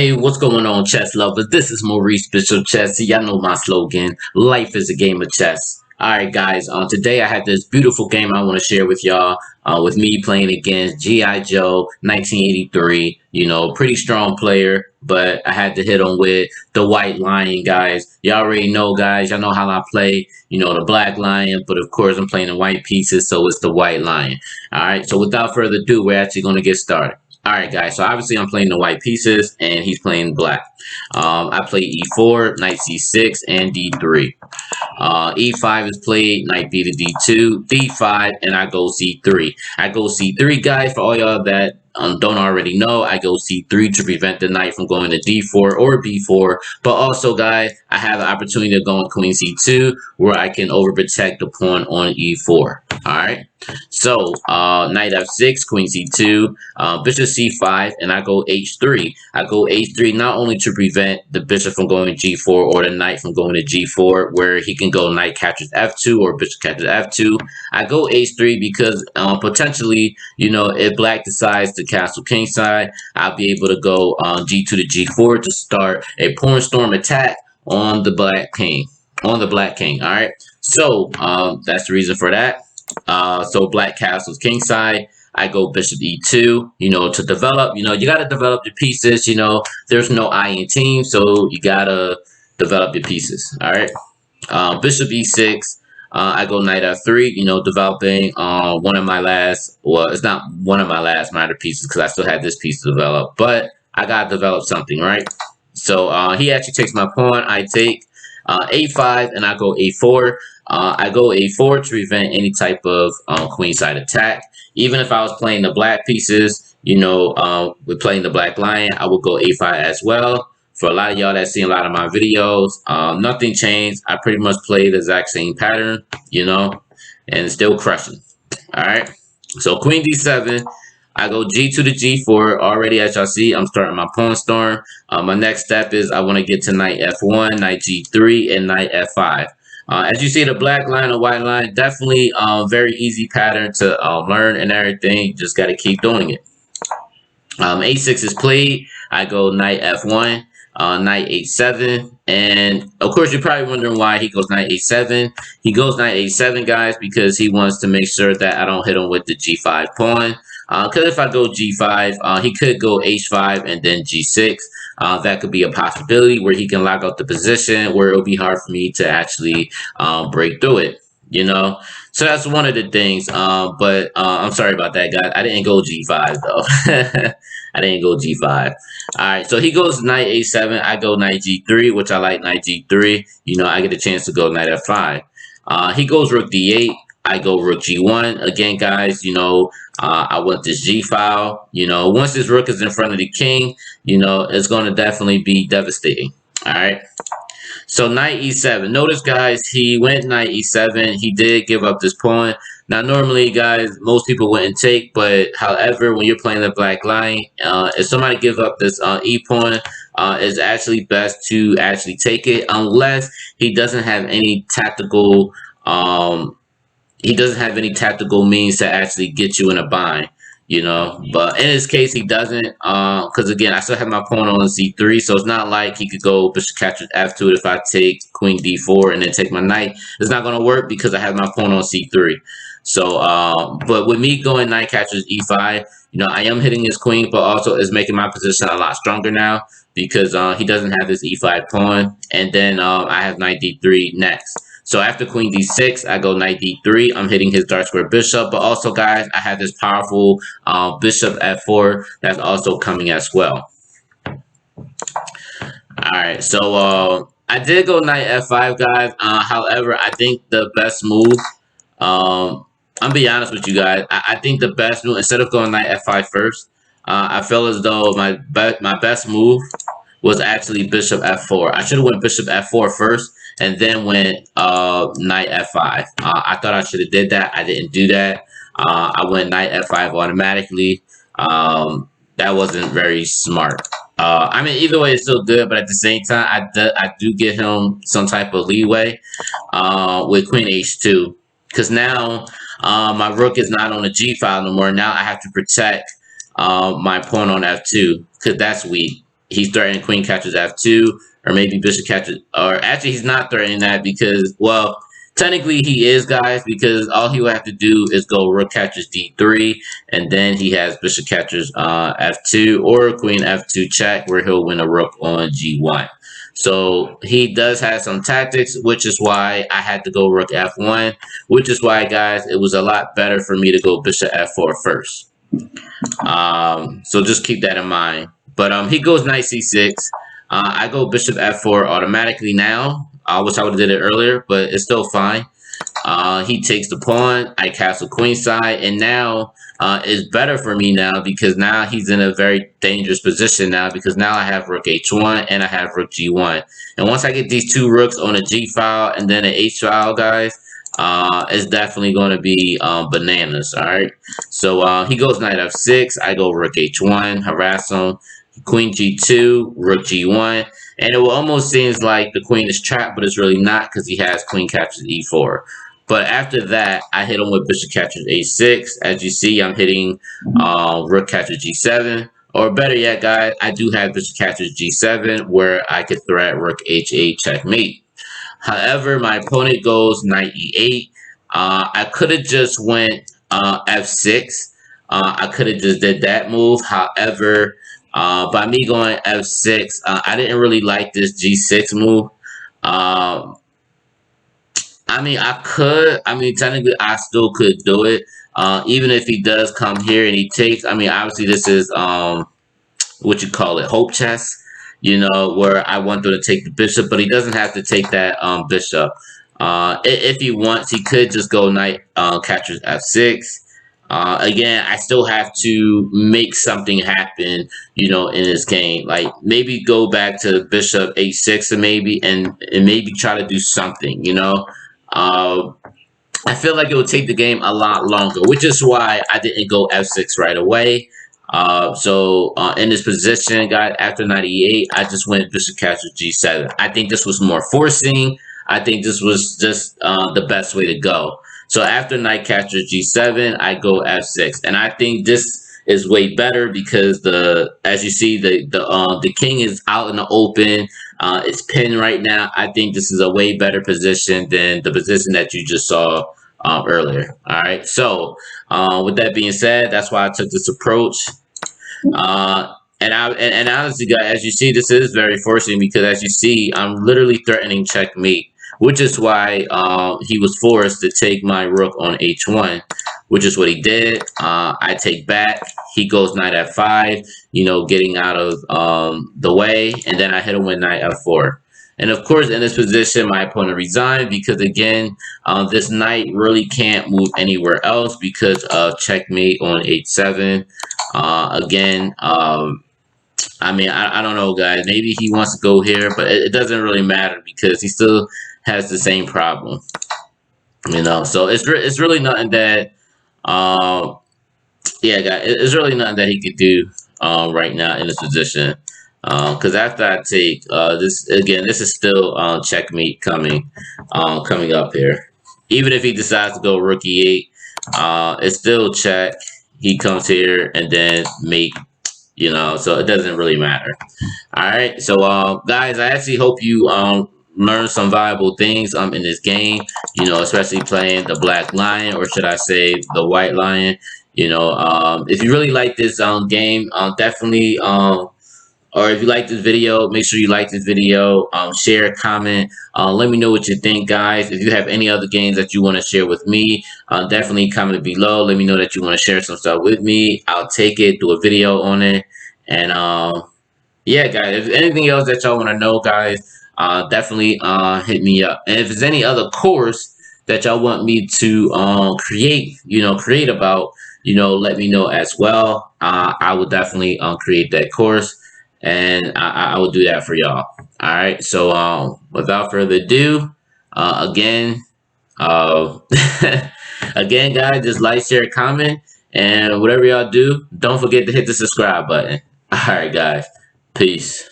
Hey, what's going on, chess lovers? This is Maurice Bishop Chess. Y'all know my slogan, life is a game of chess. Alright guys, today I have this beautiful game I want to share with y'all, with me playing against G.I. Joe 1983. You know, pretty strong player, but I had to hit him with the White Lion, guys. Y'all already know, guys. Y'all know how I play, you know, the Black Lion, but of course I'm playing the white pieces, so it's the White Lion. Alright, so without further ado, we're actually going to get started. Alright guys, so obviously I'm playing the white pieces and he's playing black. I play e4, knight c6, and d3. E5 is played, knight b to d2, d5, and I go c3. I go c3, guys, for all y'all that don't already know. I go c3 to prevent the knight from going to d4 or b4. But also, guys, I have the opportunity to go on queen c2 where I can overprotect the pawn on e4. Alright, so knight f6, queen c2, bishop c5, and I go h3. I go h3 not only to prevent the bishop from going to g4 or the knight from going to g4, where he can go knight captures f2 or bishop captures f2. I go h3 because potentially, you know, if black decides to castle kingside, I'll be able to go g2 to g4 to start a pawn storm attack on the black king. All right. So that's the reason for that. So black castles kingside. I go bishop e2, you know, to develop. You know, you got to develop your pieces. You know, there's no I in team, so you got to develop your pieces. All right. Bishop e6. I go knight f3, you know, developing one of my last, well, it's not one of my last minor pieces because I still had this piece to develop, but I got to develop something, right? So he actually takes my pawn. I take a5 and I go a4. I go a4 to prevent any type of queenside attack. Even if I was playing the black pieces, you know, with playing the black lion, I would go a5 as well. For a lot of y'all that seen a lot of my videos, nothing changed. I pretty much played the exact same pattern, you know, and still crushing. All right. So queen d7. I go g2 to g4. Already, as y'all see, I'm starting my pawn storm. My next step is I want to get to knight f1, knight g3, and knight f5. As you see, the black line and white line, definitely very easy pattern to learn and everything. Just got to keep doing it. A6 is played. I go knight f1, knight h7, and of course you're probably wondering why he goes knight h7. He goes knight h7, guys, because he wants to make sure that I don't hit him with the g5 pawn. Because if I go g5, he could go h5 and then g6. That could be a possibility where he can lock out the position where it'll be hard for me to actually break through it, you know. So that's one of the things. But I'm sorry about that, guys. I didn't go g5 though. I didn't go g5. All right, so he goes knight a7. I go knight g3, which I like knight g3. You know, I get a chance to go knight f5. He goes rook d8. I go rook g1. Again, guys, you know, I want this g file. You know, once this rook is in front of the king, you know, it's going to definitely be devastating. All right. So knight e7. Notice, guys, he went knight e7. He did give up this pawn. Now, normally, guys, most people wouldn't take, but however, when you're playing the black line, if somebody gives up this e pawn, it's actually best to actually take it unless he doesn't have any tactical means to actually get you in a bind, you know. But in his case, he doesn't, because again, I still have my pawn on c3, so it's not like he could go bishop captures f2 if I take queen d4 and then take my knight. It's not going to work because I have my pawn on c3. So, but with me going knight captures e5, you know, I am hitting his queen, but also is making my position a lot stronger now because he doesn't have this e5 pawn, and then I have knight d3 next. So after queen d6, I go knight d3. I'm hitting his dark square bishop. But also, guys, I have this powerful bishop f4 that's also coming as well. All right, so I did go knight f5, guys. However, I think the best move, I'm be honest with you guys, I think the best move, instead of going knight f5 first, I feel as though my best move was actually bishop f4. I should have went bishop f4 first and then went knight f5. I thought I should have did that. I didn't do that. I went knight f5 automatically. That wasn't very smart. I mean, either way, it's still good, but at the same time, I do give him some type of leeway with queen h2, because now my rook is not on the g file no more. Now I have to protect my pawn on f2 because that's weak. he's threatening queen catches f2, or maybe bishop catches, or actually he's not threatening that because, well, technically he is, guys, because all he would have to do is go rook catches d3, and then he has bishop catches f2 or queen f2 check, where he'll win a rook on g1. So he does have some tactics, which is why I had to go rook f1, which is why, guys, it was a lot better for me to go bishop f4 first. So just keep that in mind. But he goes knight c6. I go bishop f4 automatically now. I wish I would have did it earlier, but it's still fine. He takes the pawn. I castle queenside, and now it's better for me now because now he's in a very dangerous position now, because now I have rook h1 and I have rook g1. And once I get these two rooks on a g file and then an h file, guys, it's definitely going to be bananas. All right. So he goes knight f6. I go rook h1, harass him. Queen g2, rook g1, and it will almost seems like the queen is trapped, but it's really not because he has queen captures e4. But after that, I hit him with bishop captures a6. As you see, I'm hitting rook captures g7, or better yet, guys, I do have bishop captures g7, where I could threat rook h8 checkmate. However, my opponent goes knight e8. I could have just went f6. I could have just did that move. However, by me going f6, I didn't really like this g6 move. I mean, technically, I still could do it. Even if he does come here and he takes, I mean, obviously, this is, what you call it, hope chess, you know, where I want him to take the bishop, but he doesn't have to take that bishop. If he wants, he could just go knight captures f6. Again, I still have to make something happen, you know, in this game. Like maybe go back to bishop h6 and maybe try to do something, you know. I feel like it would take the game a lot longer, which is why I didn't go f6 right away. So in this position, guys, after knight e8, I just went bishop captures g7. I think this was more forcing. I think this was just the best way to go. So after knight captures g7, I go f6, and I think this is way better because as you see, the king is out in the open. It's pinned right now. I think this is a way better position than the position that you just saw earlier. All right. So with that being said, that's why I took this approach. And honestly, guys, as you see, this is very forcing because, as you see, I'm literally threatening checkmate, which is why he was forced to take my rook on h1, which is what he did. I take back. He goes knight f5, you know, getting out of the way, and then I hit him with knight f4. And of course, in this position, my opponent resigned because, again, this knight really can't move anywhere else because of checkmate on h7. Again, I mean, I don't know, guys. Maybe he wants to go here, but it doesn't really matter because he still has the same problem, you know. So it's really nothing that, yeah, guys, it's really nothing that he could do right now in this position. Because after I take this again, this is still checkmate coming up here. Even if he decides to go rook e8, it's still check. He comes here and then mate. You know, so it doesn't really matter. All right, so guys, I actually hope you learn some valuable things in this game. You know, especially playing the black lion, or should I say the white lion. You know, if you really like this game, definitely or if you like this video, make sure you like this video, share, comment, let me know what you think, guys. If you have any other games that you want to share with me, definitely comment below. Let me know that you want to share some stuff with me. I'll take it, do a video on it. And yeah, guys, if anything else that y'all want to know, guys, definitely hit me up. And if there's any other course that y'all want me to create about, let me know as well. I will definitely create that course. And I will do that for y'all. All right. So without further ado, again, again, guys, just like, share, comment, and whatever y'all do, don't forget to hit the subscribe button. All right, guys. Peace.